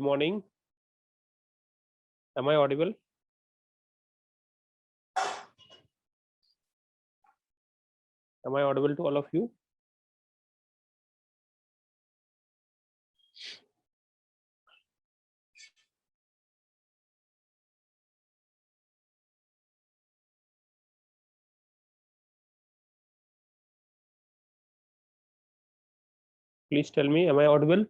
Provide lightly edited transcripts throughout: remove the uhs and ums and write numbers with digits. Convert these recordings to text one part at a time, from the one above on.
morning. Am I audible? Am I audible to all of you? Please tell me, am I audible?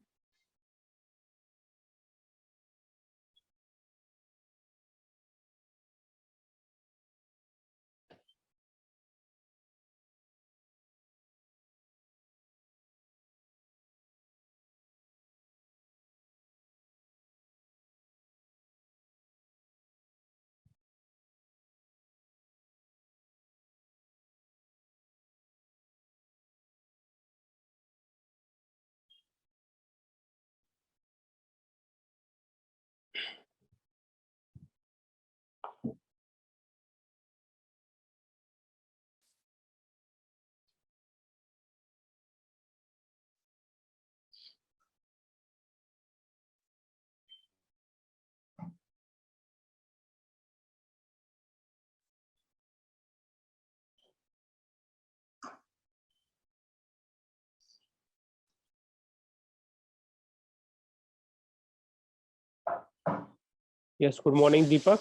Yes, good morning, Deepak.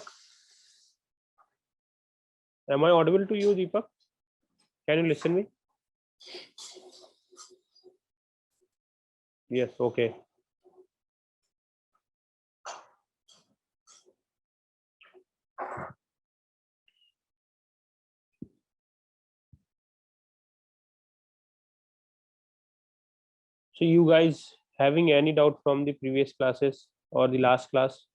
Am I audible to you, Deepak? Can you listen me? Yes, okay. So you guys having any doubt from the previous classes or the last class?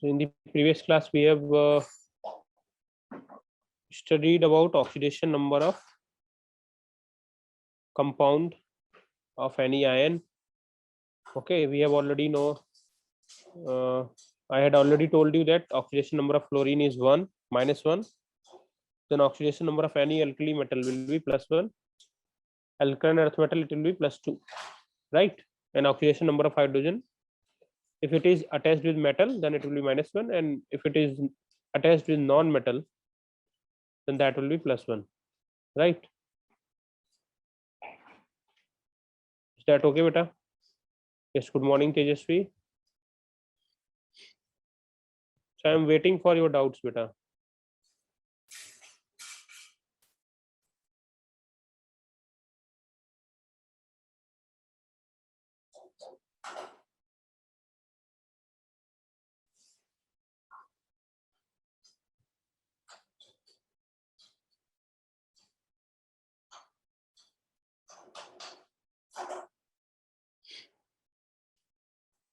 So in the previous class, we have studied about oxidation number of compound of any ion. Okay, we have already know. I had already told you that oxidation number of fluorine is 1 minus 1. Then oxidation number of any alkali metal will be plus 1. Alkaline earth metal, it will be plus 2, right? And oxidation number of hydrogen, if it is attached with metal, then it will be minus 1, and if it is attached with non-metal, then that will be plus 1, right? Is that okay, beta? Yes, good morning, Tejasvi. So I am waiting for your doubts, beta.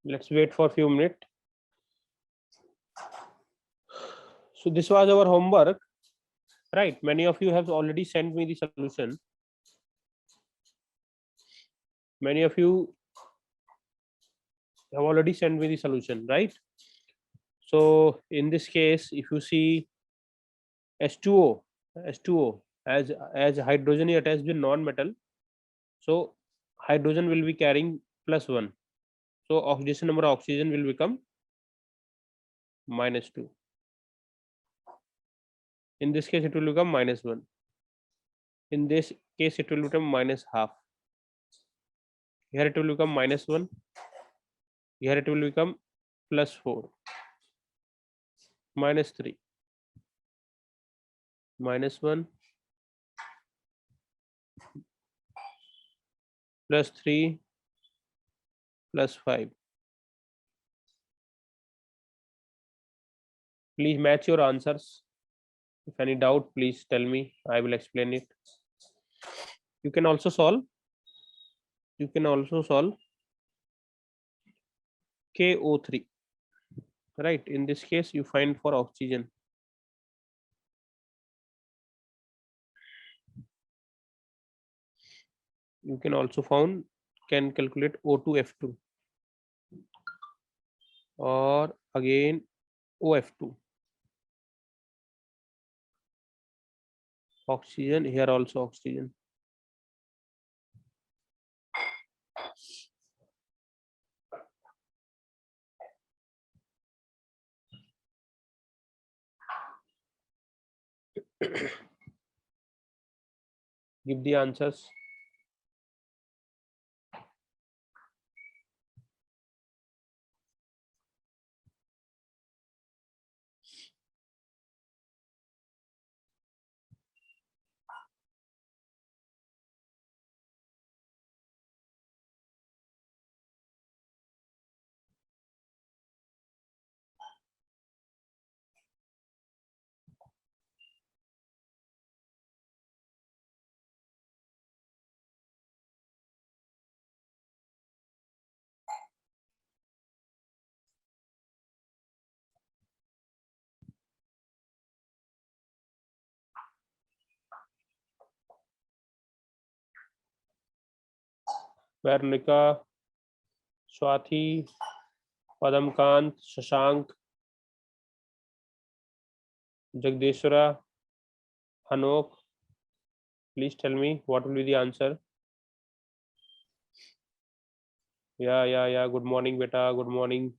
Let's wait for a few minutes. So this was our homework, right? Many of you have already sent me the solution. Many of you have already sent me the solution, right? So in this case, if you see H2O as hydrogen is attached with non-metal, so hydrogen will be carrying plus 1. So oxidation number of oxygen will become minus 2. In this case, it will become minus 1. In this case, it will become minus half. Here it will become minus 1. Here it will become plus 4, minus 3, minus 1, plus 3 plus 5. Please match your answers. If any doubt, please tell me. I will explain it. You can also solve. You can also solve KO3. Right. In this case, you find for oxygen. You can also can calculate O2F2 or again OF2. Oxygen, here also oxygen. Give the answers. Veronica, Swati, Padamkant, Shashank, Jagdeshwara, Hanok. Please tell me what will be the answer. Yeah. Good morning, beta. Good morning.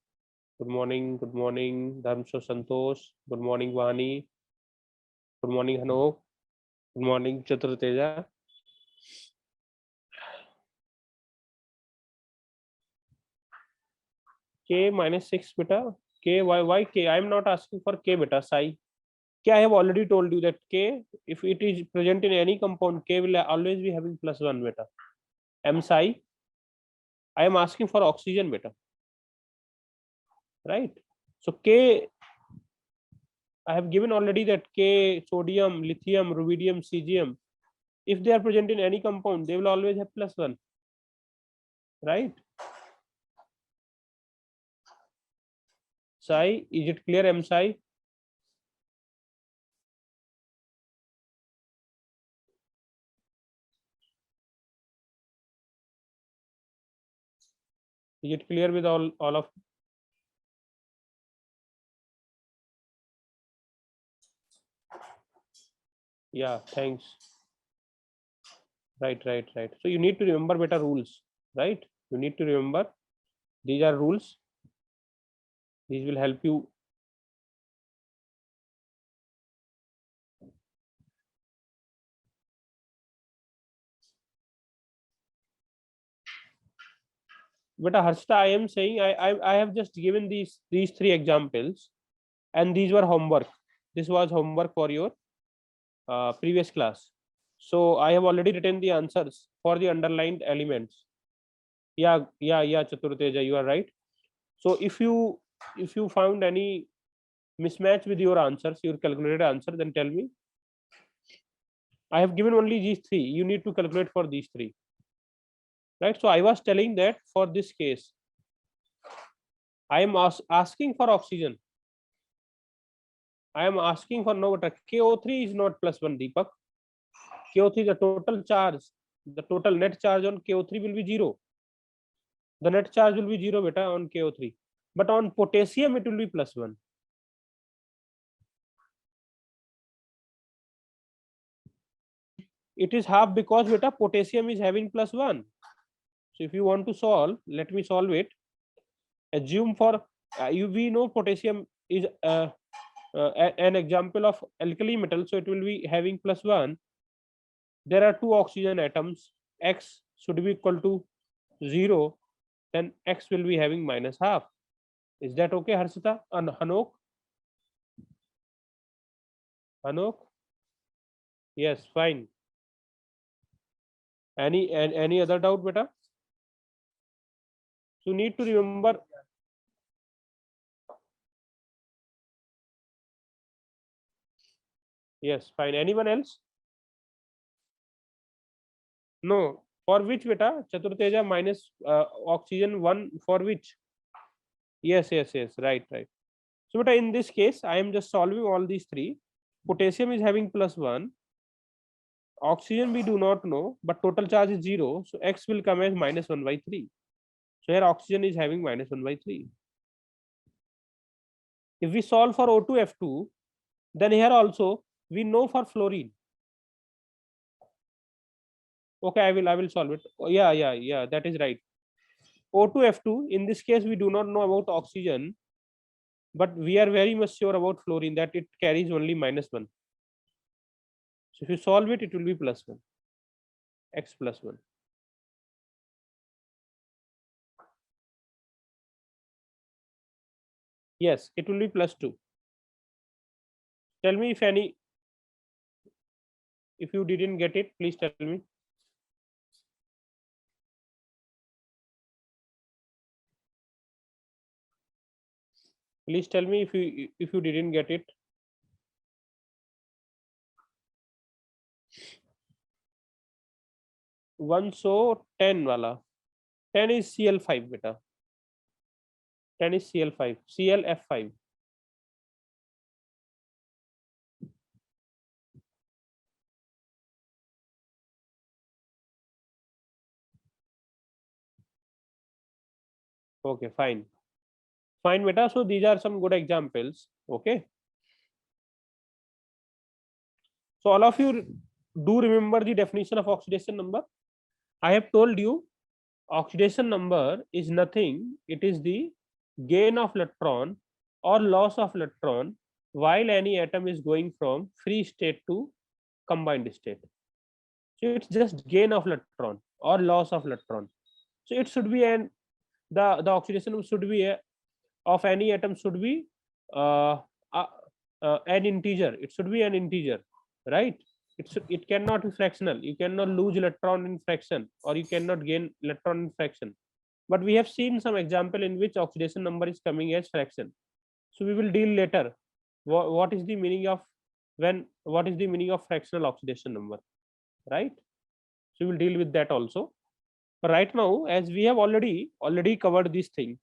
Good morning. Good morning. Dharmsho Santosh. Good morning, Vani. Good morning, Hanok. Good morning, Chatur Teja. K minus 6 beta. K, why K? I am not asking for K beta. Sai. K, I have already told you that K, if it is present in any compound, K will always be having plus 1 beta. M psi. I am asking for oxygen beta. Right. So K, I have given already that K, sodium, lithium, rubidium, cesium, if they are present in any compound, they will always have plus 1. Right. Psi, is it clear? M psi. Is it clear with all of? Yeah, thanks. Right. So you need to remember better rules, right? You need to remember these are rules. These will help you. But Harshita, I am saying I have just given these 3 examples, and these were homework. This was homework for your previous class. So I have already written the answers for the underlined elements. Yeah, Chaturteja, you are right. So if you found any mismatch with your answers, your calculated answer, then tell me. I have given only these 3. You need to calculate for these 3. Right. So I was telling that for this case, I am asking for oxygen. I am asking for no, but KO3 is not plus 1, Deepak. KO3, the total charge, the total net charge on KO3 will be 0. The net charge will be 0 beta on KO3. But on potassium, it will be plus 1. It is half because beta potassium is having plus 1. So if you want to solve, let me solve it. Assume for we know potassium is an example of alkali metal, so it will be having plus 1. There are 2 oxygen atoms. X should be equal to 0. Then X will be having minus half. Is that okay, Harshita and Hanok? Hanok? Yes, fine. Any other doubt, beta? So you need to remember. Yes, fine. Anyone else? No. For which beta? Chaturteja minus oxygen 1 for which? Yes, yes, yes. Right, right. So beta, in this case, I am just solving all these three. Potassium is having +1. Oxygen we do not know, but total charge is 0. So X will come as -1/3. So here oxygen is having -1/3. If we solve for O2F2, then here also we know for fluorine. Okay, I will solve it. Oh, yeah, that is right. O2F2, in this case we do not know about oxygen, but we are very much sure about fluorine that it carries only -1. So if you solve it, it will be +1. X +1. Yes, it will be +2. Tell me if you didn't get it, please tell me. Please tell me if you didn't get it. One so 10 wala. 10 is Cl5 beta. 10 is Cl5. ClF5. Okay, fine. Fine beta. So these are some good examples. Okay. So all of you do remember the definition of oxidation number. I have told you oxidation number is nothing. It is the gain of electron or loss of electron while any atom is going from free state to combined state. So it's just gain of electron or loss of electron. So it should be the oxidation should be of any atom should be uh, uh, an integer. It should be an integer, right? It cannot be fractional. You cannot lose electron in fraction, or you cannot gain electron in fraction. But we have seen some example in which oxidation number is coming as fraction. So we will deal later. What is the meaning of what is the meaning of fractional oxidation number, right? So we will deal with that also. But right now, as we have already covered this thing,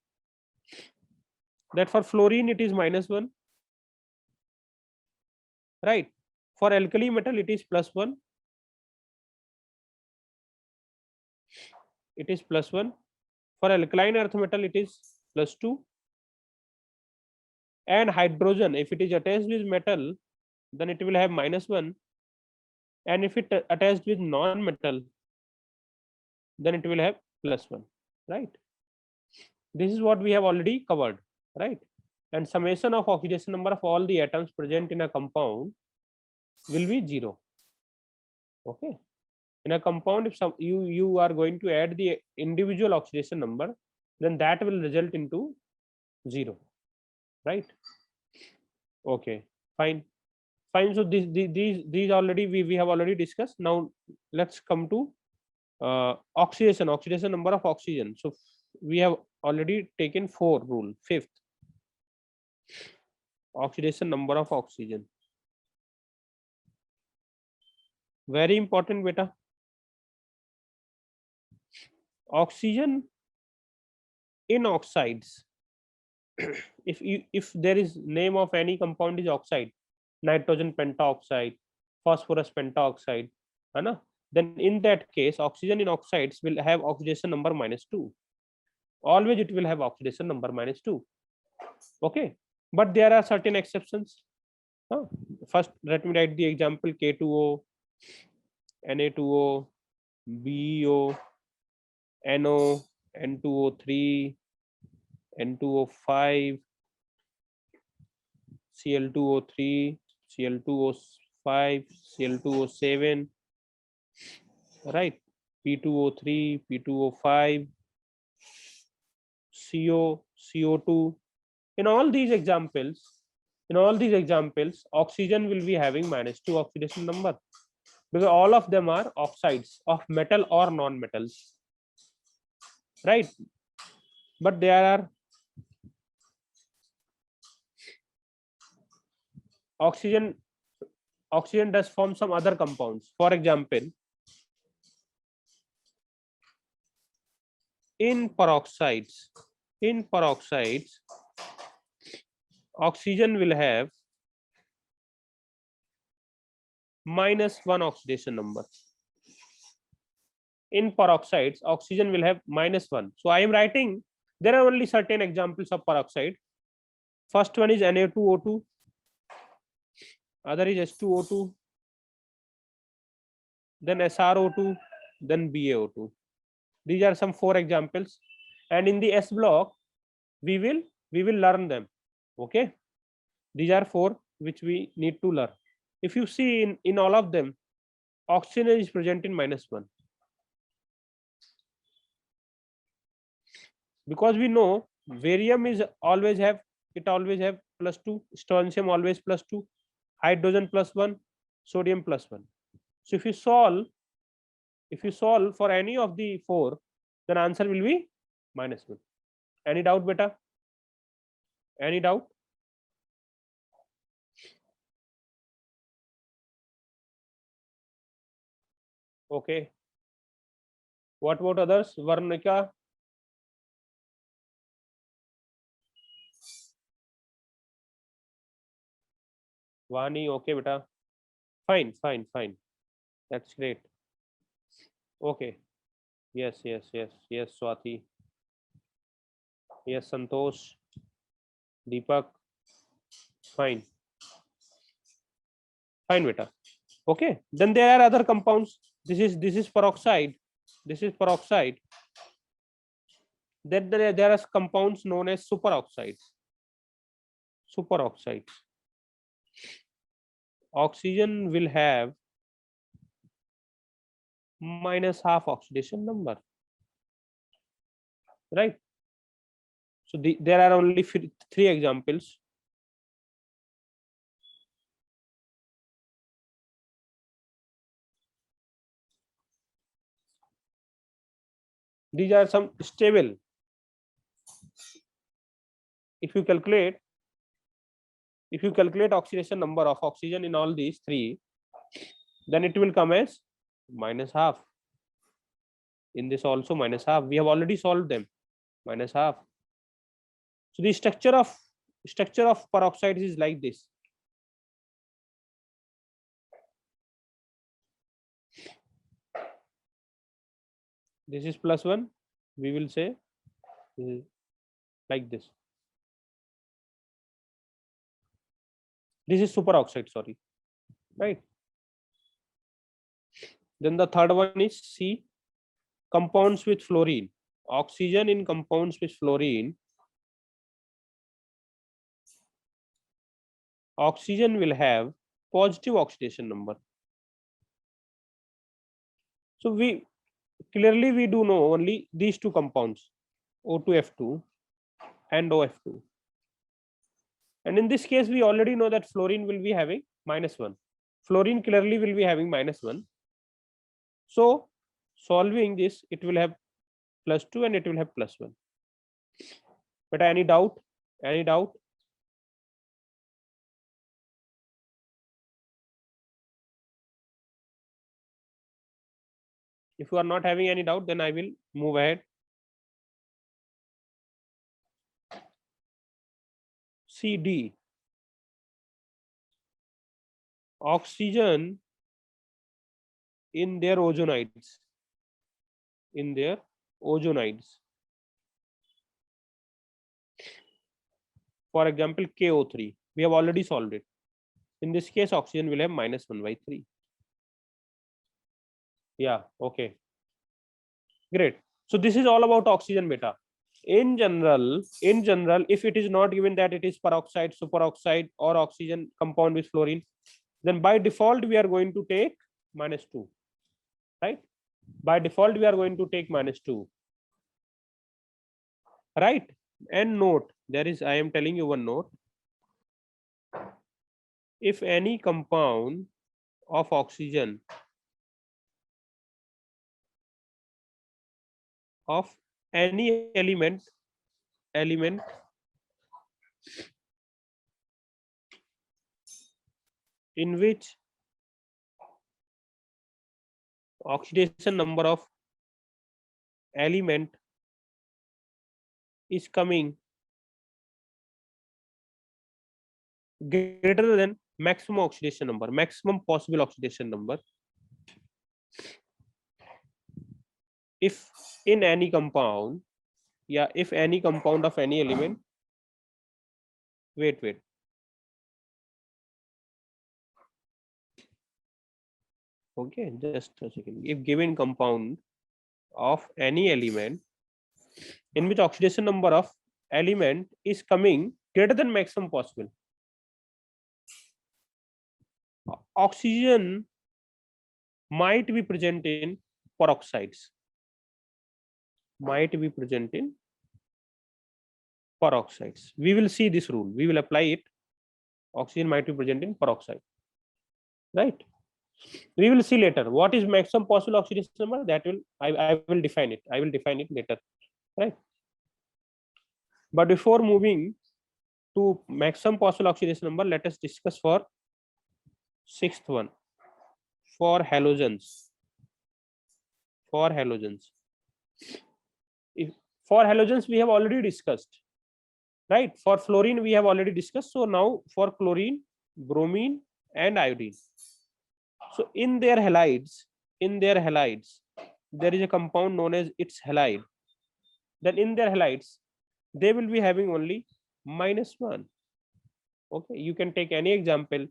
that for fluorine it is -1, right? For alkali metal it is +1. It is +1. For alkaline earth metal it is +2. And hydrogen, if it is attached with metal, then it will have -1. And if it attached with non-metal, then it will have +1, right? This is what we have already covered, right? And summation of oxidation number of all the atoms present in a compound will be 0. Okay. In a compound, if you are going to add the individual oxidation number, then that will result into 0, right? Okay, fine. So these already we have already discussed. Now let's come to oxidation number of oxygen. So we have already taken 4 rule. 5th, oxidation number of oxygen. Very important beta. Oxygen in oxides. If there is name of any compound is oxide, nitrogen pentaoxide, phosphorus pentaoxide, है then in that case oxygen in oxides will have oxidation number -2. Always it will have oxidation number -2. Okay, but there are certain exceptions. First let me write the example: K2O, Na2O, BeO, NO, N2O3, N2O5, Cl2O3, Cl2O5, Cl2O7, right? P2O3, P2O5, CO, CO2. In all these examples, oxygen will be having -2 oxidation number, because all of them are oxides of metal or non-metals, right? but there are oxygen does form some other compounds. For example, in peroxides, oxygen will have -1 oxidation number. In peroxides, oxygen will have -1. So I am writing, there are only certain examples of peroxide. First one is Na2O2, other is H2O2, then SrO2, then BaO2. These are some 4 examples, and in the S block we will learn them. Okay, these are 4 which we need to learn. If you see in all of them, oxygen is present in -1, because we know barium is always have +2, strontium always +2, hydrogen +1, sodium +1. So if you solve for any of the 4, then answer will be -1. Any doubt, beta? Any doubt? Okay. What about others? Varnika? Vani? Okay, beta. Fine. That's great. Okay. Yes, Swati. Yes, Santosh. Deepak. Fine, beta. Okay. Then there are other compounds. This is peroxide. Then there are compounds known as superoxides. Oxygen will have -1/2 oxidation number, right? So there are only 3 examples. These are some stable. If you calculate oxidation number of oxygen in all these 3, then it will come as -1/2. In this also -1/2. We have already solved them. -1/2. So the structure of peroxides is like this. This is +1. We will say this is like this. This is superoxide, sorry, right? Then the third one is C, compounds with fluorine. Oxygen in compounds with fluorine, oxygen will have positive oxidation number. So we clearly do know only these 2 compounds, O2F2 and OF2. And in this case, we already know that fluorine will be having -1. Fluorine clearly will be having -1. So solving this, it will have +2 and it will have +1. But any doubt? If you are not having any doubt, then I will move ahead. CD. Oxygen in their ozonides. For example, KO3. We have already solved it. In this case, oxygen will have -1/3. Yeah, okay. Great. So this is all about oxygen, beta. In general, if it is not given that it is peroxide, superoxide, or oxygen compound with fluorine, then by default we are going to take -2, right? By default we are going to take -2, right? And note, I am telling you one note. If any compound of oxygen of any element element in which oxidation number of element is coming greater than maximum oxidation number, maximum possible oxidation number, if in any compound, yeah, if any compound of any element, wait, okay, just a second. If given compound of any element in which oxidation number of element is coming greater than maximum possible, oxygen might be present in peroxides, might be present in peroxides. We will see this rule, we will apply it. Oxygen might be present in peroxide, right? We will see later what is maximum possible oxidation number. That will I will define it, I will define it later, right? But before moving to maximum possible oxidation number, let us discuss for sixth one, for halogens. For halogens, if for halogens we have already discussed, right? For fluorine we have already discussed. So now for chlorine, bromine and iodine, so in their halides, there is a compound known as its halide. Then in their halides they will be having only -1. Okay, you can take any example,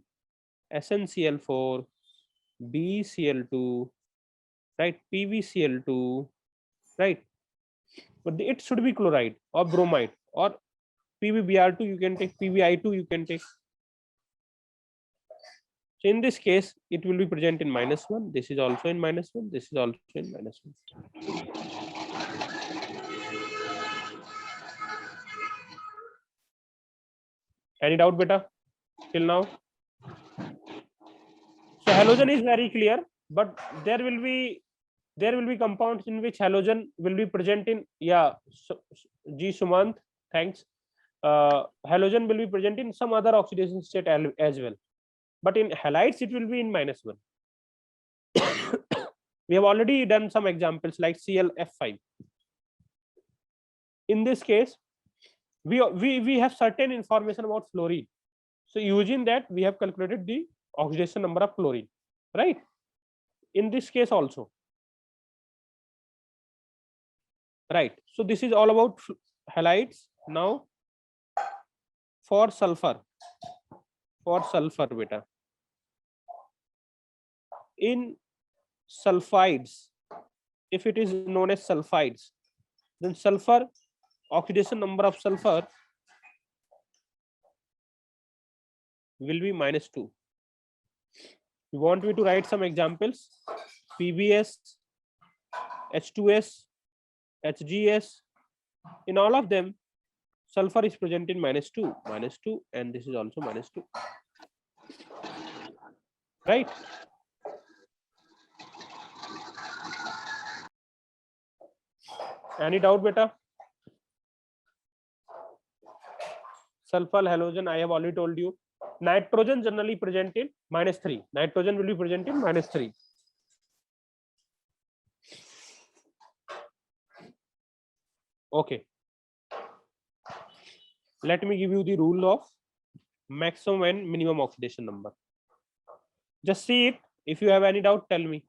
SnCl4, BeCl2, right, PbCl2, right? But it should be chloride or bromide or PbBr2, you can take PbI2, you can take. So in this case, it will be present in -1. This is also in -1. This is also in -1. Any doubt, beta, till now? So halogen is very clear, but there will be compounds in which halogen will be present in, yeah, so, G Sumant, thanks. Halogen will be present in some other oxidation state as well, but in halides it will be in -1. We have already done some examples like ClF5. In this case, we have certain information about fluorine. So using that, we have calculated the oxidation number of fluorine, right? In this case also, right? So this is all about halides. Now for sulfur, beta, in sulfides, if it is known as sulfides, then sulfur, oxidation number of sulfur will be -2. You want me to write some examples? PbS, H2S, HGS, in all of them sulfur is present in -2, and this is also -2, right? Any doubt, beta? Sulfur, halogen, I have already told you. Nitrogen generally present in -3. Nitrogen will be present in -3. Okay. Let me give you the rule of maximum and minimum oxidation number. Just see it. If you have any doubt, tell me.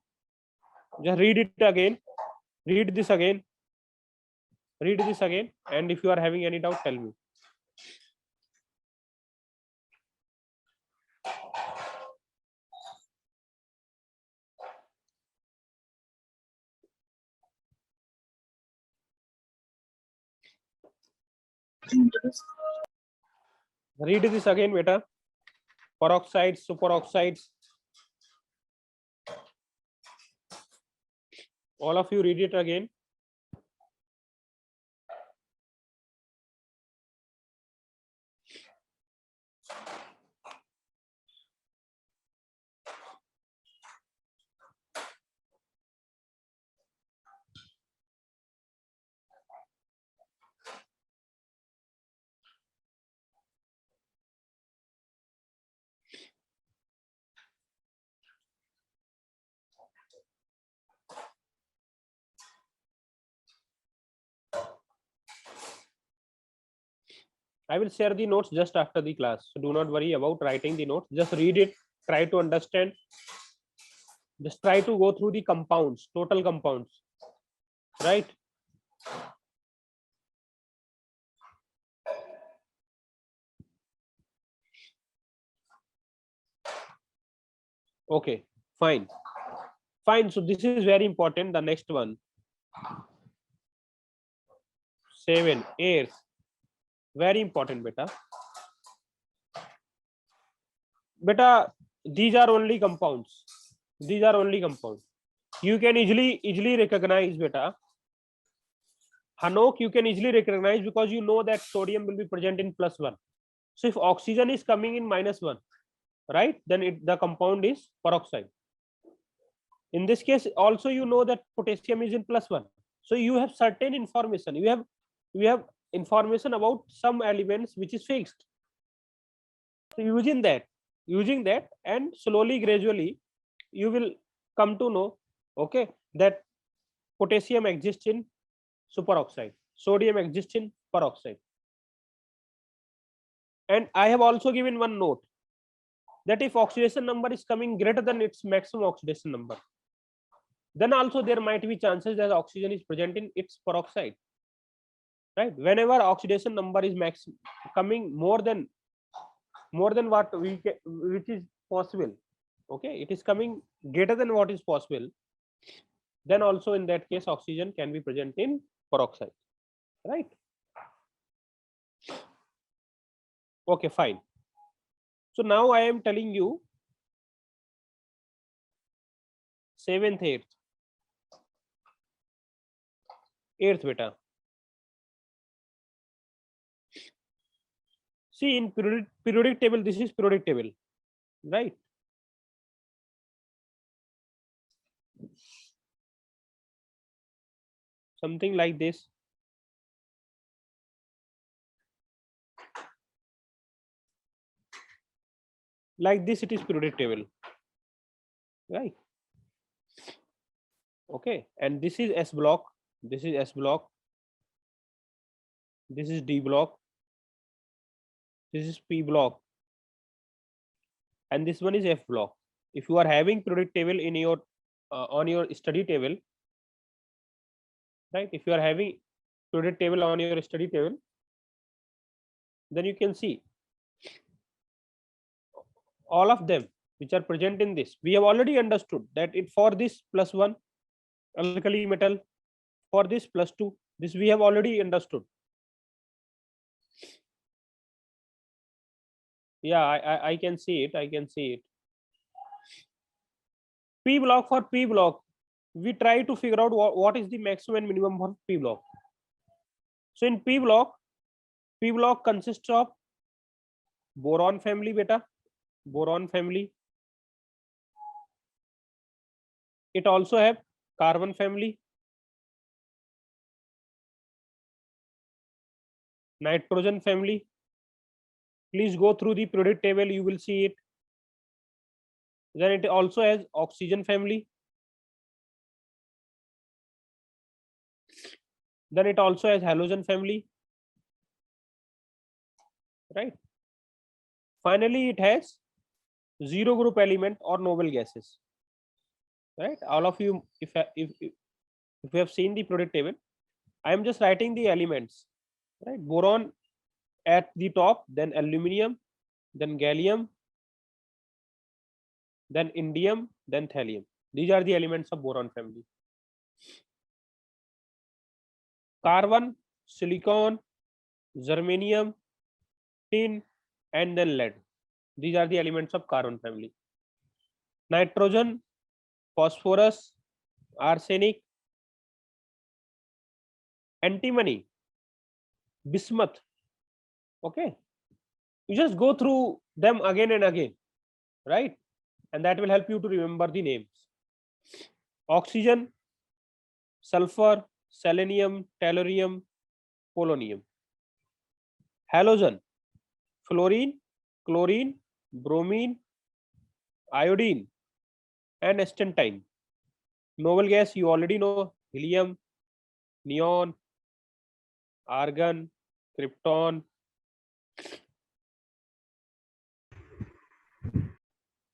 Just read it again. Read this again. Read this again. And if you are having any doubt, tell me. Read this again, beta. Peroxides, superoxides. All of you read it again. I will share the notes just after the class, so do not worry about writing the notes. Just read it, try to understand, just try to go through the compounds, total compounds, right? Okay, fine. So this is very important. The next one, 7, 8, very important, beta. These are only compounds. These are only compounds. You can easily recognize, beta. Hanok, you can easily recognize because you know that sodium will be present in +1. So if oxygen is coming in -1, right, then the compound is peroxide. In this case also you know that potassium is in +1. So you have certain information. You have information about some elements which is fixed. So using that and slowly gradually you will come to know, okay, that potassium exists in superoxide, sodium exists in peroxide. And I have also given one note that if oxidation number is coming greater than its maximum oxidation number, then also there might be chances that oxygen is present in its peroxide, right? Whenever oxidation number is coming more than what which is possible, okay, it is coming greater than what is possible, then also in that case oxygen can be present in peroxide, right? Okay, fine. So now I am telling you 7th, 8th, beta. See, in periodic table, this is periodic table, right? Something like this. Like this, it is periodic table, right? Okay, and this is S block, this is S block, this is D block, this is P block, and this one is F block. If you are having periodic table in your on your study table, right? If you are having periodic table on your study table, then you can see all of them which are present in this. We have already understood that it for this +1 alkali metal, for this +2, this we have already understood. Yeah, I can see it. I can see it. P block, for P block, we try to figure out what is the maximum and minimum for P block. So in P block consists of boron family, beta, boron family. It also have carbon family, nitrogen family. Please go through the periodic table, you will see it. Then it also has oxygen family. Then it also has halogen family, right? Finally, it has zero group element or noble gases, right? All of you, if you have seen the periodic table, I am just writing the elements, right? Boron at the top, then aluminium, then gallium, then indium, then thallium. These are the elements of boron family. Carbon, silicon, germanium, tin, and then lead. These are the elements of carbon family. Nitrogen, phosphorus, arsenic, antimony, bismuth. Okay, you just go through them again and again, right? And that will help you to remember the names. Oxygen, sulfur, selenium, tellurium, polonium. Halogen, fluorine, chlorine, bromine, iodine, and stantine. Noble gas, you already know: helium, neon, argon, krypton,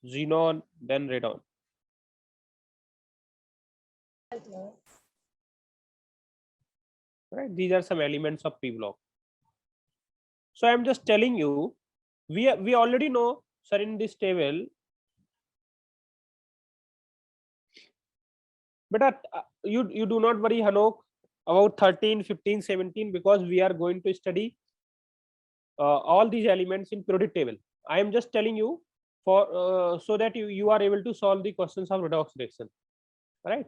Xenon, then radon. Right, these are some elements of p block. So I'm just telling you, we already know, sir, in this table, but you do not worry, Hanok, about 13, 15, 17, because we are going to study all these elements in periodic table. I am just telling you for so that you are able to solve the questions of redox reaction. Right?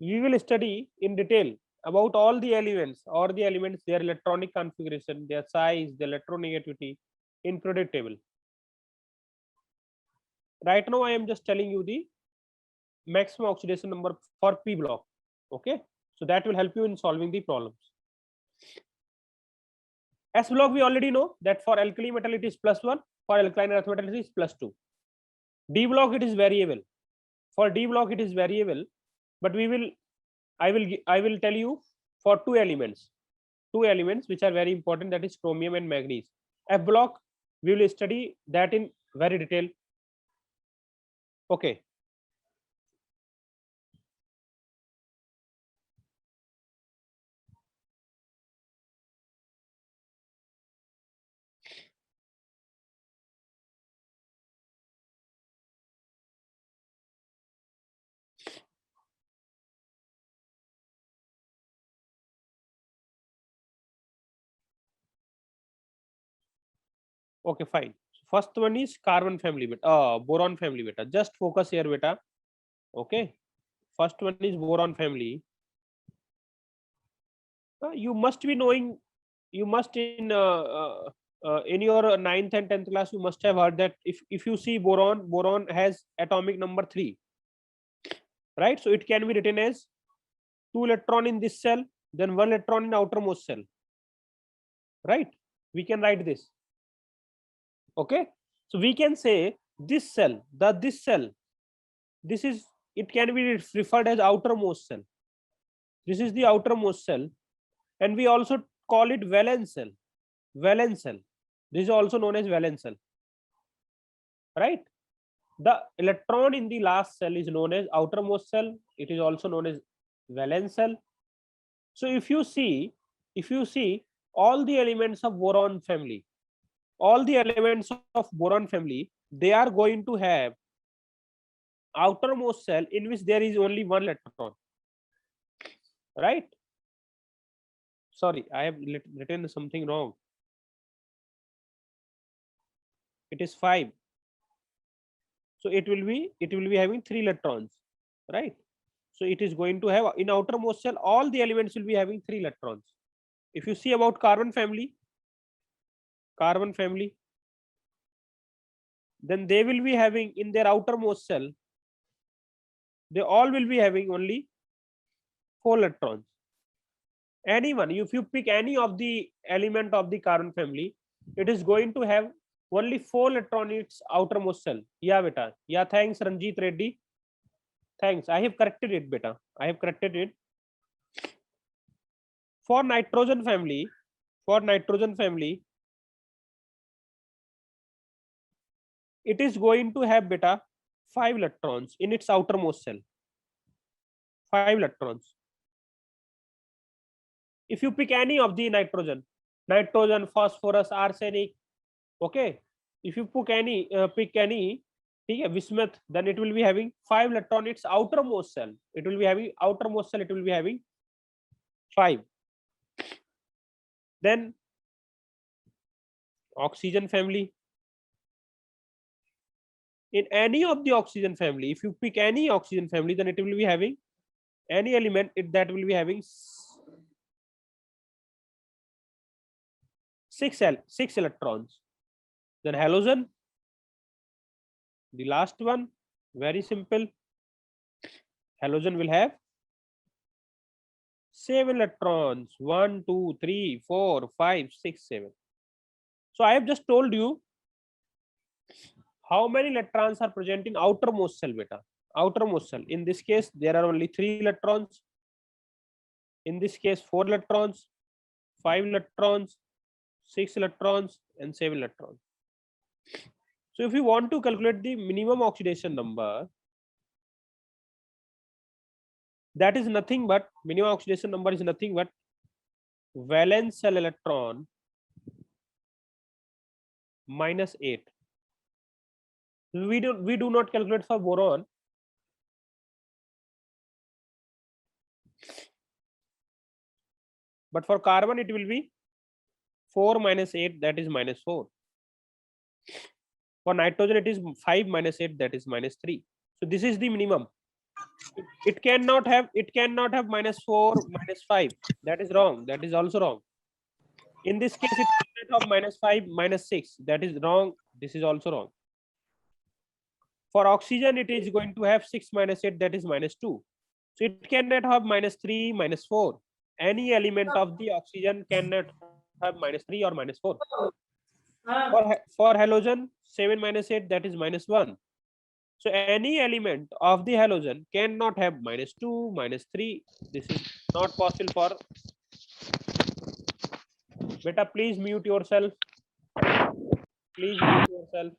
We will study in detail about all the elements or the elements, their electronic configuration, their size, their electronegativity in periodic table. Right now I am just telling you the maximum oxidation number for p block. Okay, so that will help you in solving the problems. S block we already know that for alkali metal it is +1, for alkaline earth metal it is +2. D block it is variable. For D block it is variable, but I will tell you for two elements which are very important, that is chromium and manganese. F block we will study that in very detail. Okay. Okay, fine. First one is carbon family beta, boron family beta. Just focus here, beta. Okay. First one is boron family. You must be knowing. You must in your 9th and 10th class you must have heard that if you see boron has atomic number 3, right? So it can be written as 2 electron in this cell, then 1 electron in outermost cell, right? We can write this. Okay, so we can say this cell, this is, it can be referred as outermost cell. This is the outermost cell, and we also call it valence cell. Valence cell. This is also known as valence cell, right? The electron in the last cell is known as outermost cell. It is also known as valence cell. So if you see all the elements of boron family, they are going to have outermost cell in which there is only 1 electron, right? Sorry, I have written something wrong. It is 5. So it will be having 3 electrons, right? So it is going to have in outermost cell all the elements will be having 3 electrons. If you see about carbon family, then they will be having in their outermost cell, they all will be having only 4 electrons. Anyone, if you pick any of the element of the carbon family, it is going to have only 4 electrons in its outermost cell. Yeah, beta. Yeah, thanks, Ranjit Reddy. Thanks. I have corrected it, beta. I have corrected it. For nitrogen family, it is going to have, beta, 5 electrons in its outermost cell. 5 electrons. If you pick any of the nitrogen, phosphorus, arsenic, okay, if you pick any bismuth, then it will be having 5 electron its outermost cell. It will be having 5. Then oxygen family, in any of the oxygen family, if you pick any oxygen family, then it will be having any element that will be having 6 electrons. Then halogen, the last one, very simple. Halogen will have 7 electrons. 1, 2, 3, 4, 5, 6, 7. So I have just told you how many electrons are present in outermost cell, beta. Outermost cell. In this case, there are only 3 electrons. In this case, 4 electrons, 5 electrons, 6 electrons and 7 electrons. So if you want to calculate the minimum oxidation number, that is nothing but, minimum oxidation number is nothing but valence shell electron minus 8. We do not calculate for boron. But for carbon it will be 4 minus 8, that is minus 4. For nitrogen it is 5 minus 8, that is minus 3. So this is the minimum. It cannot have minus 4 minus 5. That is wrong. That is also wrong. In this case it cannot have minus 5 minus 6. That is wrong. This is also wrong. For oxygen it is going to have 6 minus 8, that is minus 2. So it cannot have minus 3 minus 4. Any element of the oxygen cannot have minus 3 or minus 4. For halogen 7 minus 8, that is minus 1. So any element of the halogen cannot have minus 2 minus 3. This is not possible for. Beta, please mute yourself. Please mute yourself.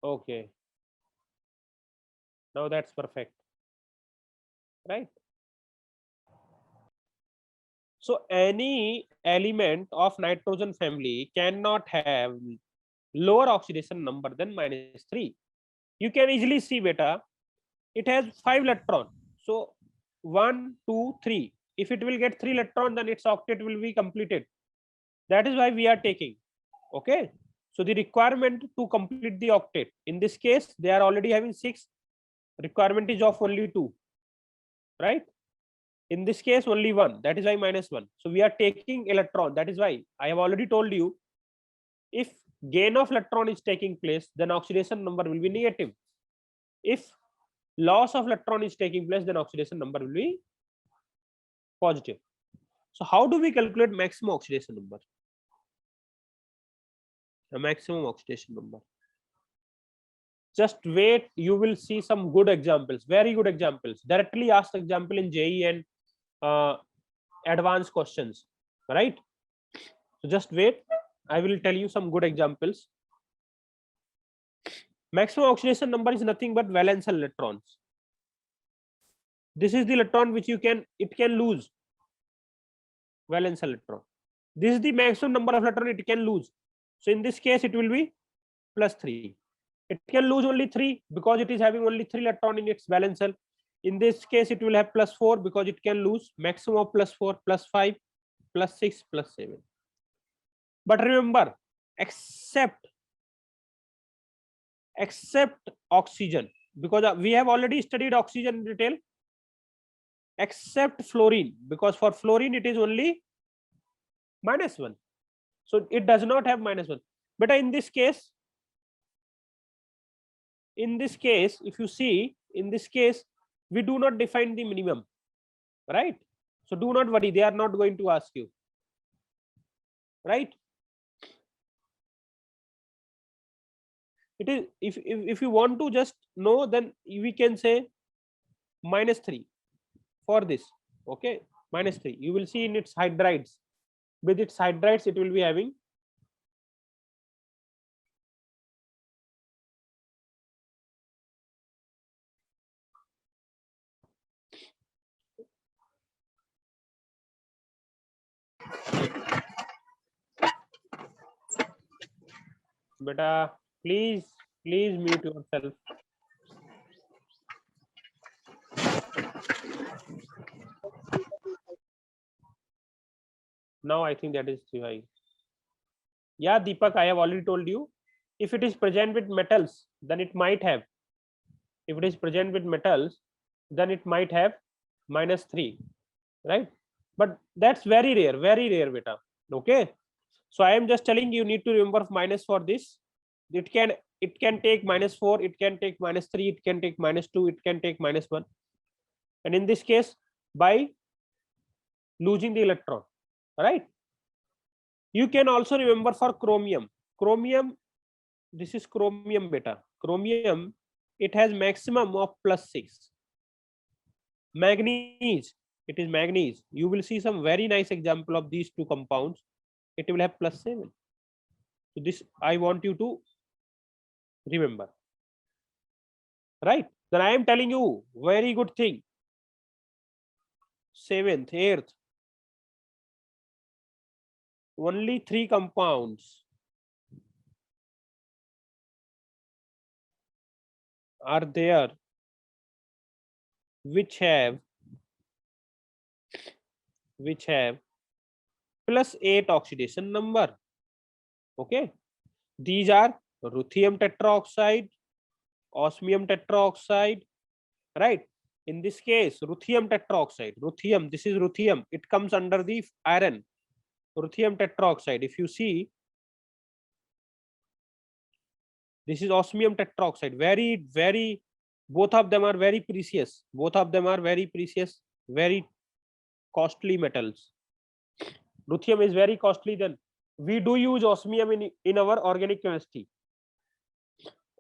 Okay. Now that's perfect. Right? So any element of nitrogen family cannot have lower oxidation number than minus 3. You can easily see, beta, it has 5 electrons. So 1, 2, 3. If it will get 3 electrons, then its octet will be completed. That is why we are taking. Okay. So the requirement to complete the octet, in this case, they are already having 6. Requirement is of only 2. Right? In this case, only 1. That is why minus 1. So we are taking electron. That is why I have already told you, if gain of electron is taking place, then oxidation number will be negative. If loss of electron is taking place, then oxidation number will be positive. So how do we calculate maximum oxidation number? The maximum oxidation number. Just wait, you will see some good examples, very good examples. Directly asked example in JEE and advanced questions, right? So just wait, I will tell you some good examples. Maximum oxidation number is nothing but valence electrons. This is the electron which it can lose. Valence electron. This is the maximum number of electron it can lose. So in this case it will be plus 3. It can lose only 3 because it is having only 3 electron in its valence shell. In this case it will have plus 4 because it can lose maximum of plus 4, plus 5, plus 6, plus 7. But remember, except oxygen, because we have already studied oxygen in detail, except fluorine, because for fluorine it is only minus 1. So it does not have minus 1. But in this case, if you see, in this case, we do not define the minimum, right? So do not worry, they are not going to ask you, right? It is, if you want to just know, then we can say minus 3 for this. Okay, minus 3. You will see in its hydrides. With its hydrides, it will be having beta, please mute yourself. Now I think that is high. Yeah, Deepak, I have already told you, if it is present with metals, then it might have. If it is present with metals, then it might have minus 3, right? But that's very rare, beta. Okay. So I am just telling you, need to remember minus for this. It can take minus 4, it can take minus 3, it can take minus 2, it can take minus 1. And in this case, by losing the electron, right? You can also remember for chromium. Chromium, this is chromium, beta. Chromium, it has maximum of plus 6. Manganese, it is manganese. You will see some very nice example of these two compounds. It will have +7. So this I want you to remember, right? Then I am telling you very good thing. 7th, 8th, only 3 compounds are there which have +8 oxidation number. Okay, these are ruthenium tetraoxide, osmium tetraoxide, right? In this case, ruthenium tetraoxide, ruthenium, this is ruthenium, it comes under the iron. Ruthenium tetraoxide, if you see, this is osmium tetraoxide, very both of them are very precious, very costly metals. Ruthenium is very costly. Then we do use osmium in our organic chemistry.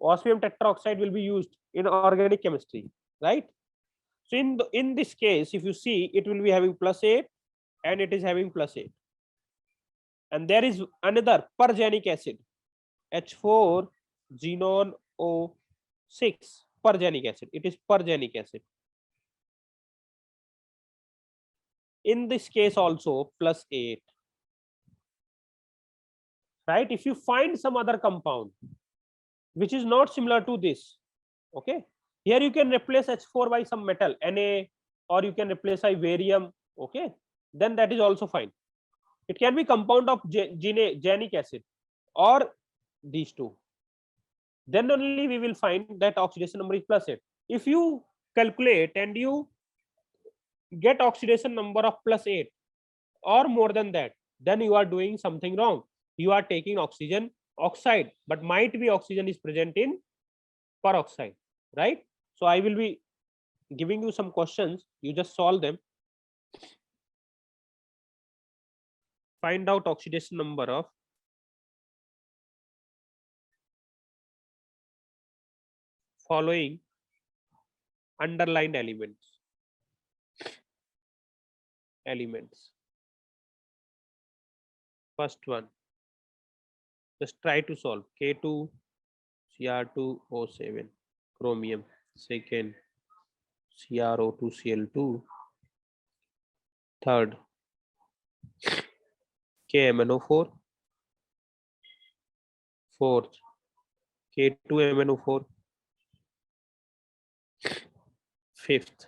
Osmium tetraoxide will be used in organic chemistry, right? So in this case, if you see, it will be having +8 and it is having +8. And there is another pergenic acid, H4 xenon O6, pergenic acid. It is pergenic acid. In this case also +8, right? If you find some other compound which is not similar to this, okay, here you can replace H4 by some metal, Na, or you can replace by barium, okay, then that is also fine. It can be compound of genic acid or these two. Then only we will find that oxidation number is +8. If you calculate and you get oxidation number of +8 or more than that, then you are doing something wrong. You are taking oxygen oxide, but might be oxygen is present in peroxide, right? So I will be giving you some questions, you just solve them. Find out oxidation number of following underlined elements. First one, just try to solve. K2 Cr2O7 chromium. Second, CrO2Cl2. Third, KMnO4. Fourth, K2MnO4. Fifth,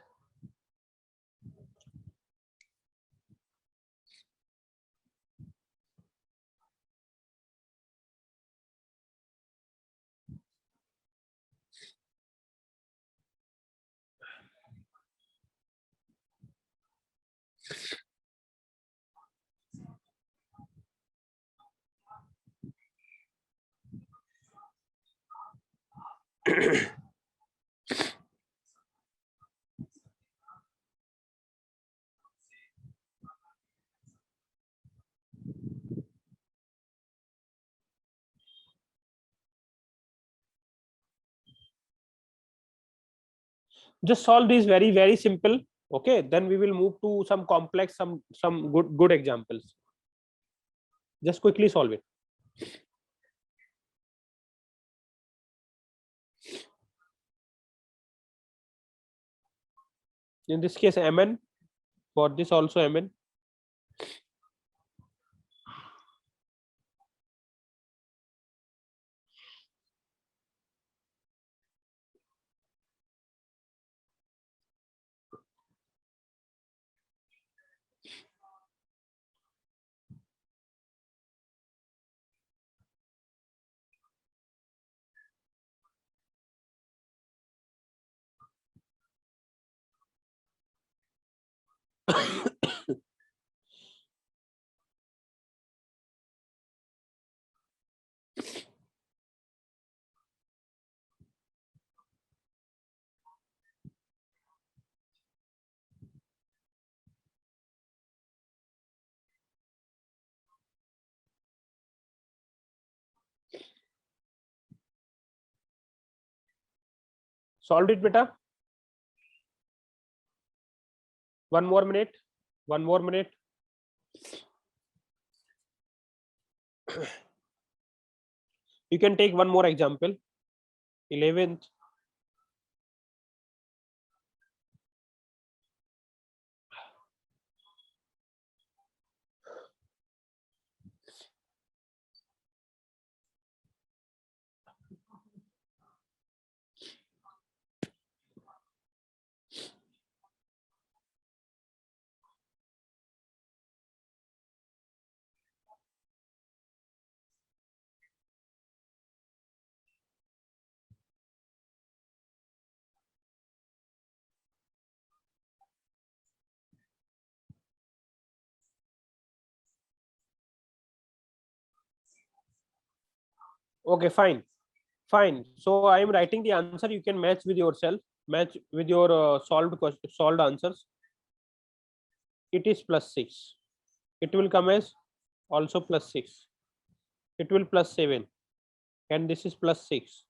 just solve these very simple. Okay, then we will move to some complex, some good examples. Just quickly solve it. In this case Mn, for this also Mn. Solved it, beta. One more minute. One more minute. You can take one more example. 11th. Okay, fine. Fine. So I am writing the answer. You can match with yourself. Match with your solved answers. It is +6. It will come as also +6. It will +7, and this is +6,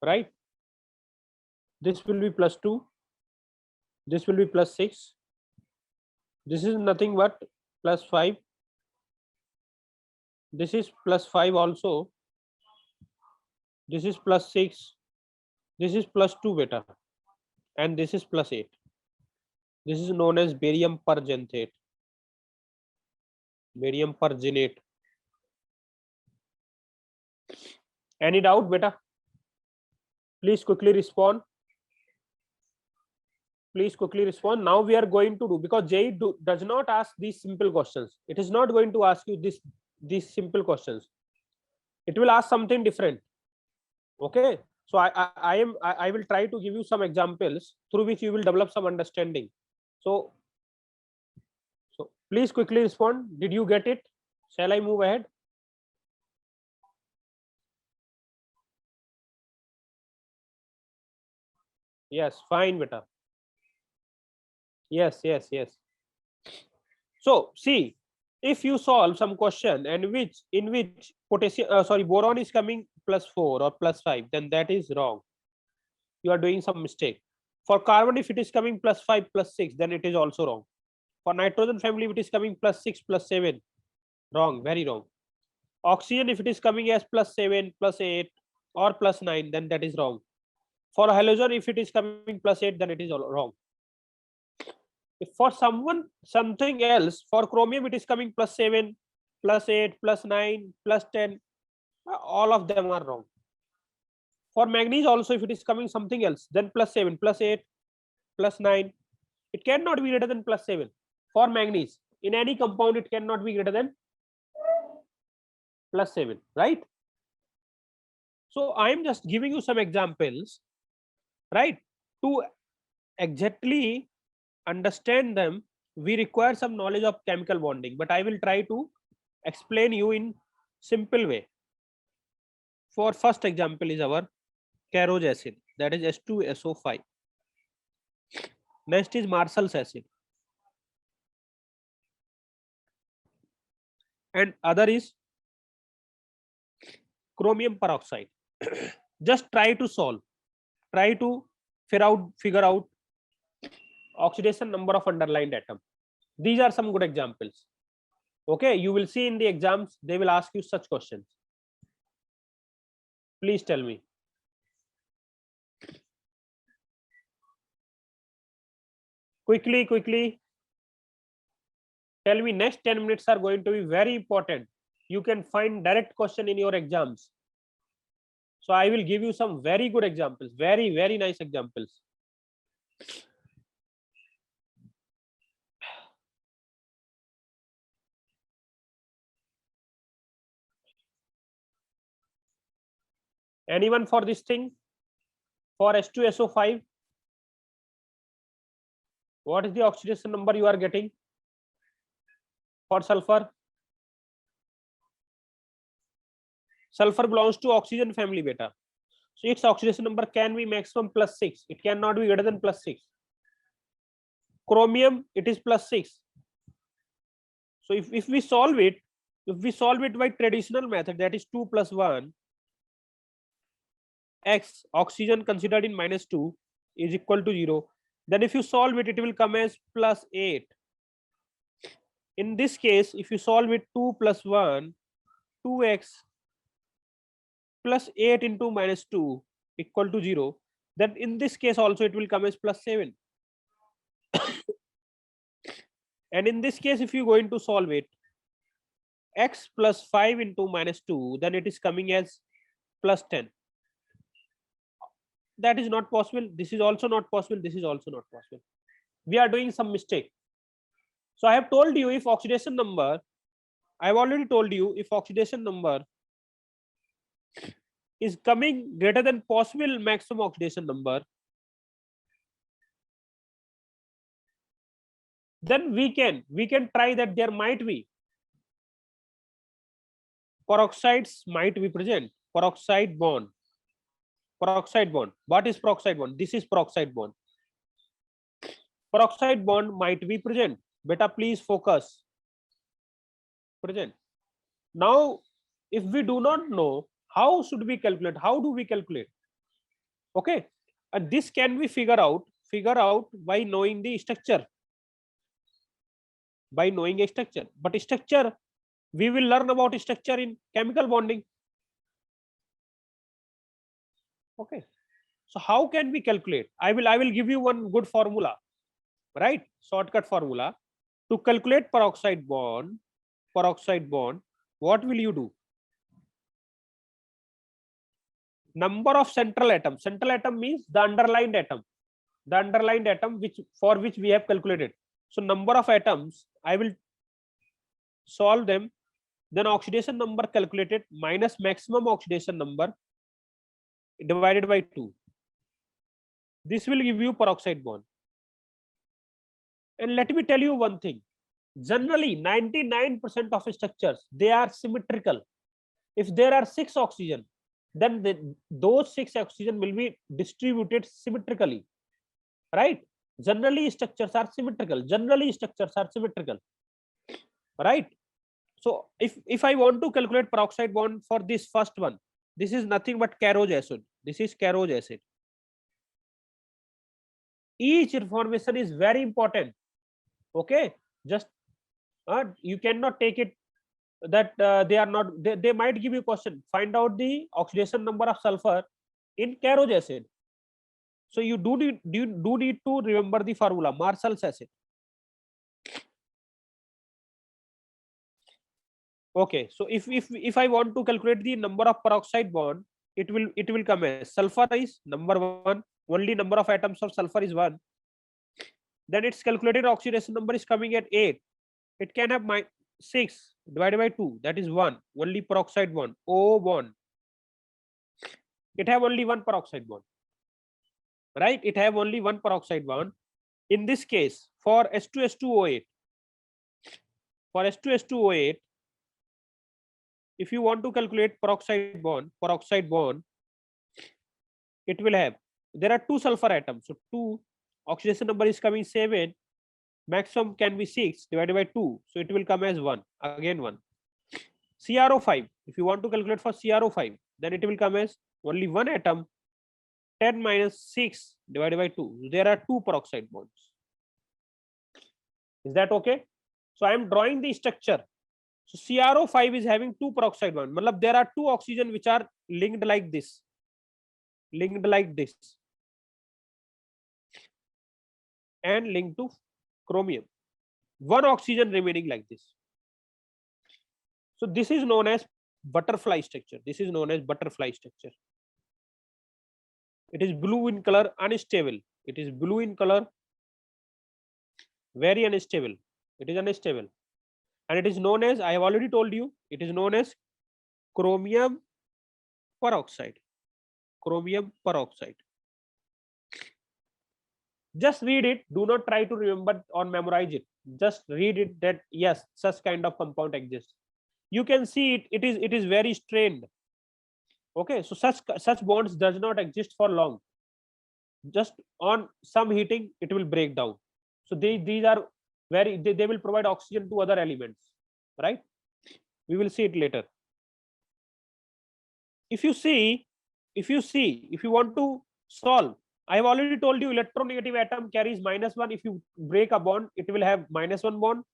right? This will be +2. This will be +6. This is nothing but +5. This is +5 also. This is +6. This is +2 beta, and this is +8. This is known as barium pergenate. Barium pergenate. Any doubt, beta? Please quickly respond. Please quickly respond. Now we are going to do, because JEE does not ask these simple questions. It is not going to ask you these simple questions. It will ask something different. Okay. So I will try to give you some examples through which you will develop some understanding. So please quickly respond. Did you get it? Shall I move ahead? Yes, fine, beta. Yes. So see, if you solve some question and in which potassium boron is coming +4 or +5, then that is wrong. You are doing some mistake. For carbon, if it is coming +5 +6, then it is also wrong. For nitrogen family, if it is coming +6 +7, wrong, very wrong. Oxygen, if it is coming as +7 +8 or +9, then that is wrong. For halogen, if it is coming +8, then it is wrong. If for something else, for chromium it is coming +7 +8 +9 +10, all of them are wrong. For manganese also, if it is coming something else, then +7 +8 +9, it cannot be greater than +7. For manganese, in any compound it cannot be greater than +7, right? So I am just giving you some examples, right? To exactly understand them, we require some knowledge of chemical bonding, but I will try to explain you in simple way. For first example is our Carrot acid, that is H2SO5. Next is Marshall's acid, and other is chromium peroxide. Just try to solve, try to figure out oxidation number of underlined atom. These are some good examples. Okay, you will see in the exams they will ask you such questions. Please tell me. Quickly tell me. Next 10 minutes are going to be very important. You can find direct question in your exams. So I will give you some very good examples, very nice examples. Anyone for this thing? For H2SO5, what is the oxidation number you are getting? For sulfur, sulfur belongs to oxygen family beta, so its oxidation number can be maximum +6. It cannot be greater than +6. Chromium, it is +6. So if we solve it, by traditional method, that is 2 + 1 x, oxygen considered in -2 is equal to 0. Then if you solve it, it will come as +8. In this case, if you solve it, 2 plus 1, 2x plus 8 into -2 equal to 0. Then in this case also it will come as +7. And in this case, if you going to solve it, x plus 5 into -2, then it is coming as +10. That is not possible. This is also not possible. This is also not possible. We are doing some mistake. So I have told you, if oxidation number, I have already told you, if oxidation number is coming greater than possible maximum oxidation number, then we can try that there might be peroxides might be present. Peroxide bond. Peroxide bond. What is peroxide bond? This is peroxide bond. Peroxide bond might be present. Beta, please focus. Present. Now, if we do not know, how should we calculate? How do we calculate? Okay, and this can be figure out by knowing the structure. By knowing a structure, but structure we will learn about structure in chemical bonding. Okay, so how can we calculate? I will give you one good formula, right? Shortcut formula to calculate peroxide bond. Peroxide bond, what will you do? Number of central atom. Central atom means the underlined atom. The underlined atom for which we have calculated. So number of atoms, I will solve them. Then oxidation number calculated minus maximum oxidation number divided by 2. This will give you peroxide bond. And let me tell you one thing. Generally, 99% of structures, they are symmetrical. If there are 6 oxygen, then those 6 oxygen will be distributed symmetrically, right? Generally, structures are symmetrical. Generally, structures are symmetrical, right? So if I want to calculate peroxide bond for this first one, this is nothing but Carnot acid. This is Carnot acid. Each information is very important. Okay, just you cannot take it that they are not. They might give you question. Find out the oxidation number of sulfur in Carnot acid. So you do need to remember the formula Marshall's acid. Okay, so if I want to calculate the number of peroxide bond, it will come as sulfur is number 1. Only number of atoms of sulfur is 1. Then its calculated oxidation number is coming at 8. It can have 6 divided by 2, that is 1. Only peroxide bond, O bond. It have only one peroxide bond, right? It have only one peroxide bond. In this case, for H2H2O8, for H2H2O8, if you want to calculate peroxide bond, it will have, there are 2 sulfur atoms. So 2, oxidation number is coming 7, maximum can be 6 divided by 2. So it will come as 1, again 1. CrO5, if you want to calculate for CrO5, then it will come as only one atom, 10 minus 6 divided by 2. There are 2 peroxide bonds. Is that okay? So I am drawing the structure. So CrO5 is having 2 peroxide bonds. Matlab there are 2 oxygen which are linked like this. Linked like this. And linked to chromium. 1 oxygen remaining like this. So this is known as butterfly structure. This is known as butterfly structure. It is blue in color, unstable. It is blue in color, very unstable. It is unstable. And it is known as, I have already told you, it is known as chromium peroxide. Chromium peroxide. Just read it. Do not try to remember or memorize it. Just read it that yes, such kind of compound exists. You can see it. It is very strained. Okay, so such bonds does not exist for long. Just on some heating, it will break down. So these are very, they will provide oxygen to other elements, right? We will see it later. If you want to solve I have already told you electronegative atom carries -1. If you break a bond, it will have -1 bond.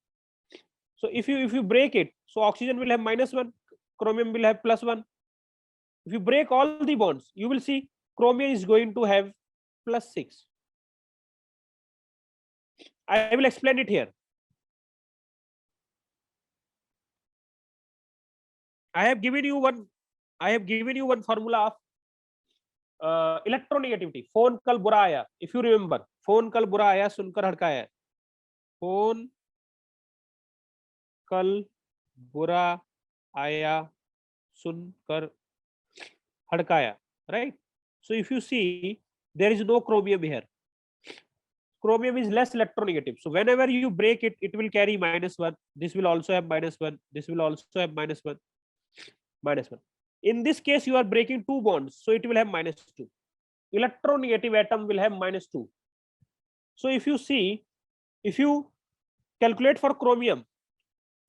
So if you break it, so oxygen will have -1, chromium will have +1. If you break all the bonds, you will see chromium is going to have +6. I will explain it here. I have given you one formula of electronegativity. Phone call बुरा आया, if you remember, phone call बुरा आया सुनकर हड़काया, phone call बुरा आया सुनकर हड़काया, right? So if you see, there is no chromium here. Chromium is less electronegative, so whenever you break it, it will carry -1. This will also have -1. This will also have -1, -1. In this case, you are breaking two bonds, so it will have -2. Electronegative atom will have -2. So if you see, if you calculate for chromium,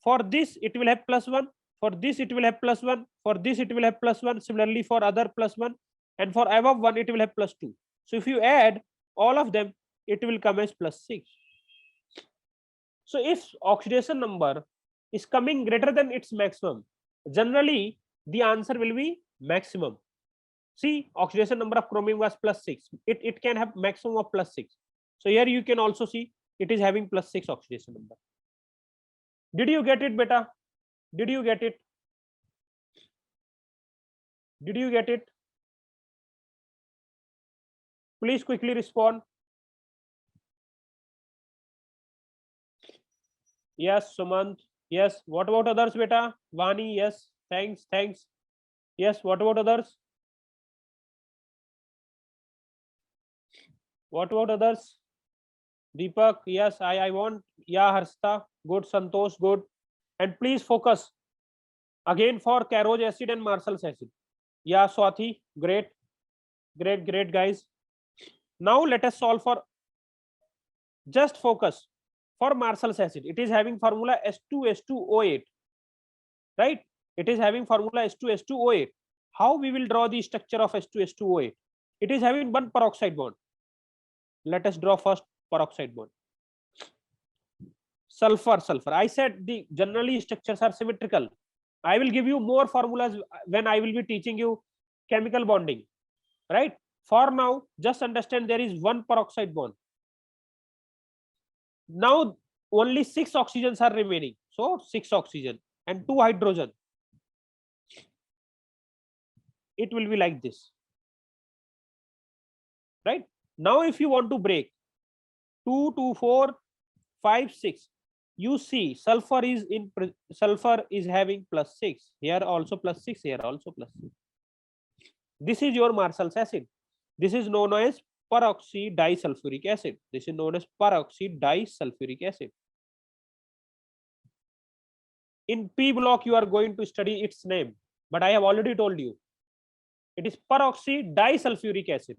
for this it will have +1, for this it will have +1, for this it will have +1, similarly for other +1, and for above one it will have +2. So if you add all of them, it will come as +6. So if oxidation number is coming greater than its maximum, generally the answer will be maximum. See, oxidation number of chromium was +6. It can have maximum of +6. So here you can also see it is having +6 oxidation number. Did you get it, beta? Did you get it? Did you get it? Please quickly respond. Yes, Sumant. Yes. What about others, beta? Vani. Yes. Thanks. Thanks. Yes. What about others? What about others? Deepak. Yes. I want. Yeah. Harshita. Good. Santosh. Good. And please focus again for Carrot acid and Marshall's acid. Yeah. Swathi. Great. Great. Great, guys. Now let us solve for. Just focus for Marshall's acid. It is having formula S2S2O8, right? It is having formula S2S2O8. How we will draw the structure of S2S2O8? It is having one peroxide bond. Let us draw first peroxide bond. Sulfur, sulfur. I said the generally structures are symmetrical. I will give you more formulas when I will be teaching you chemical bonding, right? For now, just understand there is one peroxide bond. Now only 6 oxygens are remaining. So 6 oxygen and 2 hydrogen. It will be like this, right? Now if you want to break 2, 2, 4, 5, 6, you see sulfur is having +6. Here also +6. Here also +6. This is your Marshall's acid. This is known as peroxy disulfuric acid. This is known as peroxy disulfuric acid. In P block, you are going to study its name, but I have already told you it is peroxy disulfuric acid.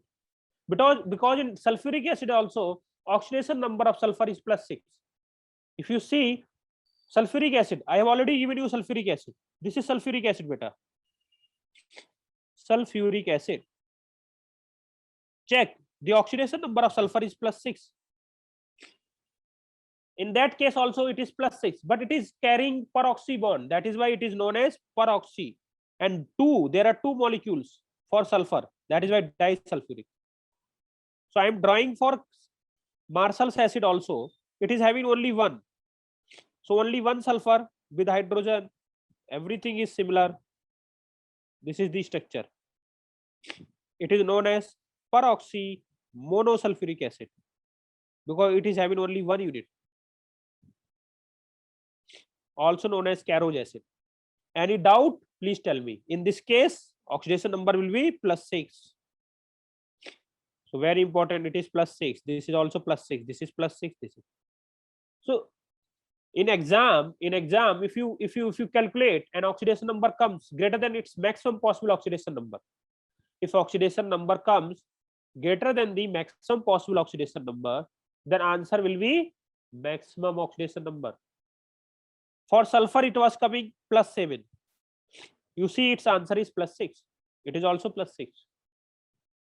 Because in sulfuric acid also oxidation number of sulfur is +6. If you see sulfuric acid, I have already given you sulfuric acid. This is sulfuric acid, beta. Sulfuric acid. Check, the oxidation number of sulfur is +6. In that case also it is +6, but it is carrying peroxy bond. That is why it is known as peroxy. And there are 2 molecules for sulfur. That is why disulfuric. So I am drawing for Marshall's acid also. It is having only one. So only one sulfur with hydrogen. Everything is similar. This is the structure. It is known as peroxy monosulfuric acid because it is having only one unit. Also known as Carrot acid. Any doubt? Please tell me. In this case, oxidation number will be +6. So very important, it is +6. This is also +6. This is +6. This is. So in exam, if you calculate an oxidation number comes greater than its maximum possible oxidation number. If oxidation number comes greater than the maximum possible oxidation number, then answer will be maximum oxidation number. For sulfur, it was coming +7. You see its answer is +6. It is also +6.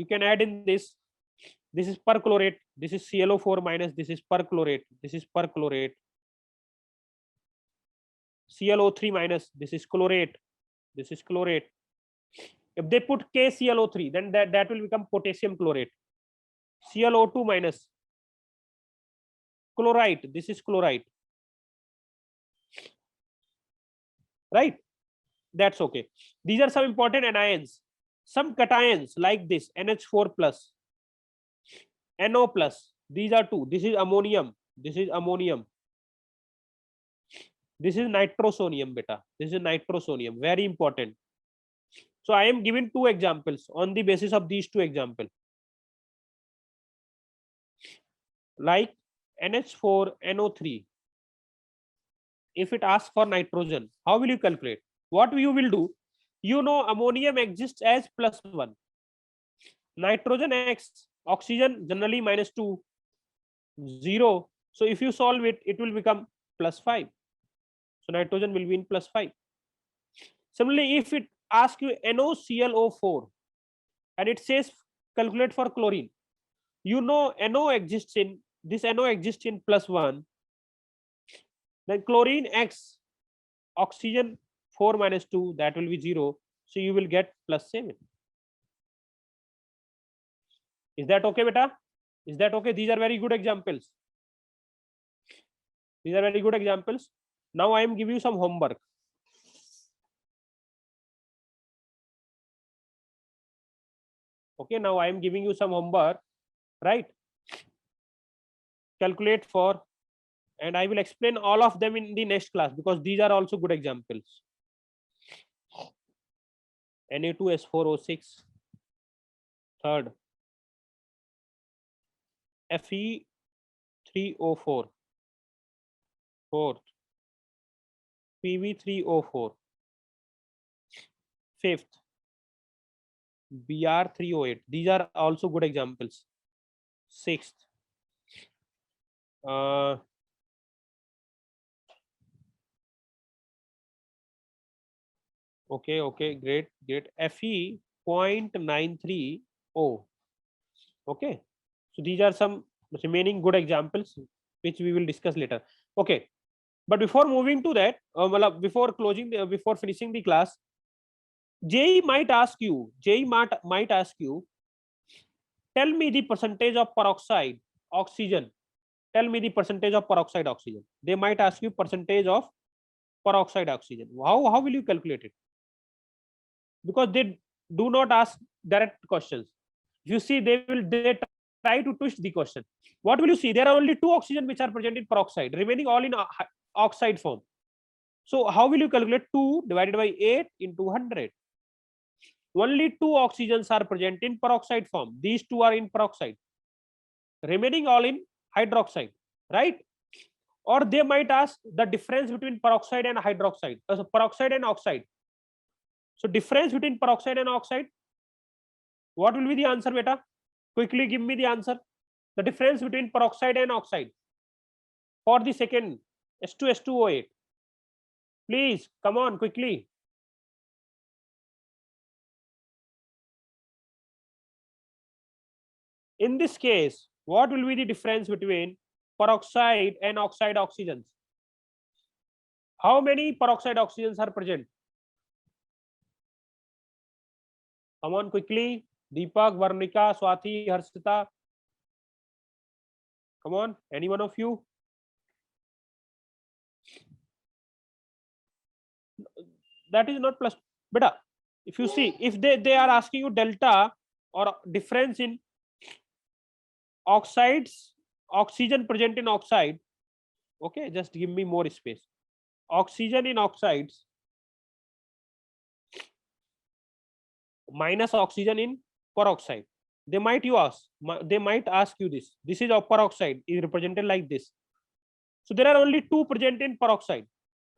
you can add in this. This is perchlorate. This is ClO4 minus. This is perchlorate. This is perchlorate. ClO3 minus. This is chlorate. This is chlorate. If they put KClO3, then that will become potassium chlorate. ClO2 minus. Chlorite. This is chlorite. Right? That's okay. These are some important anions. Some cations like this, NH4 plus, NO plus. These are two. This is ammonium. This is ammonium. This is nitrosonium, beta. This is nitrosonium. Very important. So I am giving two examples on the basis of these two examples. Like NH4 NO3. If it asks for nitrogen, how will you calculate? What you will do? You know ammonium exists as +1. Nitrogen X, oxygen generally -2, 0. So if you solve it, it will become +5. So nitrogen will be in +5. Similarly, if it asks you NoClO4 and it says calculate for chlorine, you know NO exists in this, NO exists in +1. Then chlorine X, oxygen 4 minus 2, that will be 0. So you will get +7. Is that okay, beta? Is that okay? These are very good examples. These are very good examples. Now I am giving you some homework. Okay, now I am giving you some homework, right? Calculate for, and I will explain all of them in the next class because these are also good examples. Na2S4O6, third. Fe3O4, fourth. Pb3O4, fifth. Br3O8. These are also good examples. Sixth. Okay, great. Fe.93O. Okay, so these are some remaining good examples which we will discuss later. Okay, but before moving to that, before finishing the class, JEE might ask you, tell me the percentage of peroxide oxygen. Tell me the percentage of peroxide oxygen. They might ask you percentage of peroxide oxygen. How will you calculate it? Because they do not ask direct questions. You see, they try to twist the question. What will you see? There are only 2 oxygen which are present in peroxide, remaining all in oxide form. So how will you calculate 2 divided by 8 into 100? Only 2 oxygens are present in peroxide form. These 2 are in peroxide, remaining all in hydroxide, right? Or they might ask the difference between peroxide and hydroxide, peroxide and oxide. So difference between peroxide and oxide, what will be the answer, beta? Quickly give me the answer. The difference between peroxide and oxide for the second S2S2O8. Please come on quickly. In this case, what will be the difference between peroxide and oxide oxygens? How many peroxide oxygens are present? Come on quickly. Deepak, Varnika, Swati, Harshita. Come on, any one of you? That is not plus. Beta, if you see, if they are asking you delta or difference in oxides, oxygen present in oxide. Okay, just give me more space. Oxygen in oxides minus oxygen in peroxide. They might ask you this. This is of peroxide is represented like this. So there are only 2 present in peroxide.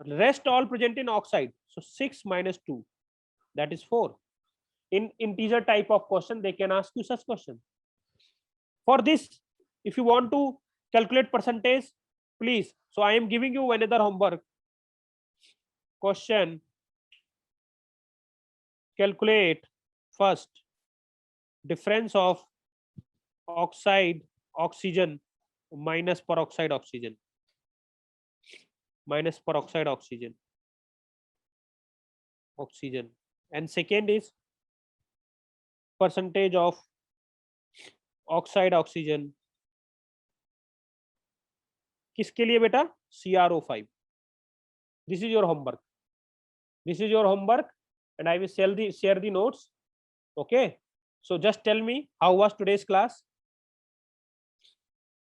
Rest all present in oxide. So 6 minus 2, that is 4. In integer type of question, they can ask you such question. For this, if you want to calculate percentage, please. So I am giving you another homework question. Calculate first difference of oxide oxygen minus peroxide oxygen, minus peroxide oxygen, oxygen. And second is percentage of oxide oxygen किसके लिए बेटा? CrO5. This is your homework. This is your homework, and I will share the notes. Okay. So just tell me, how was today's class?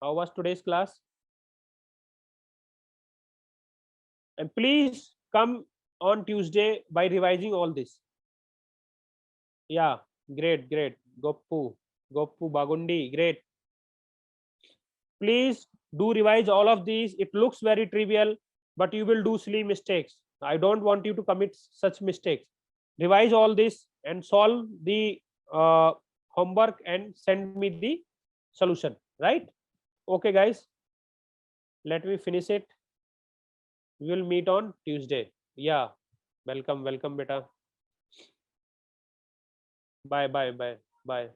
How was today's class? And please come on Tuesday by revising all this. Yeah, great, great. Goppu Bagundi, great. Please do revise all of these. It looks very trivial, but you will do silly mistakes. I don't want you to commit such mistakes. Revise all this and solve the homework and send me the solution, right? Okay, guys, let me finish it. We will meet on Tuesday. Yeah, welcome, welcome, beta. Bye, bye, bye, bye.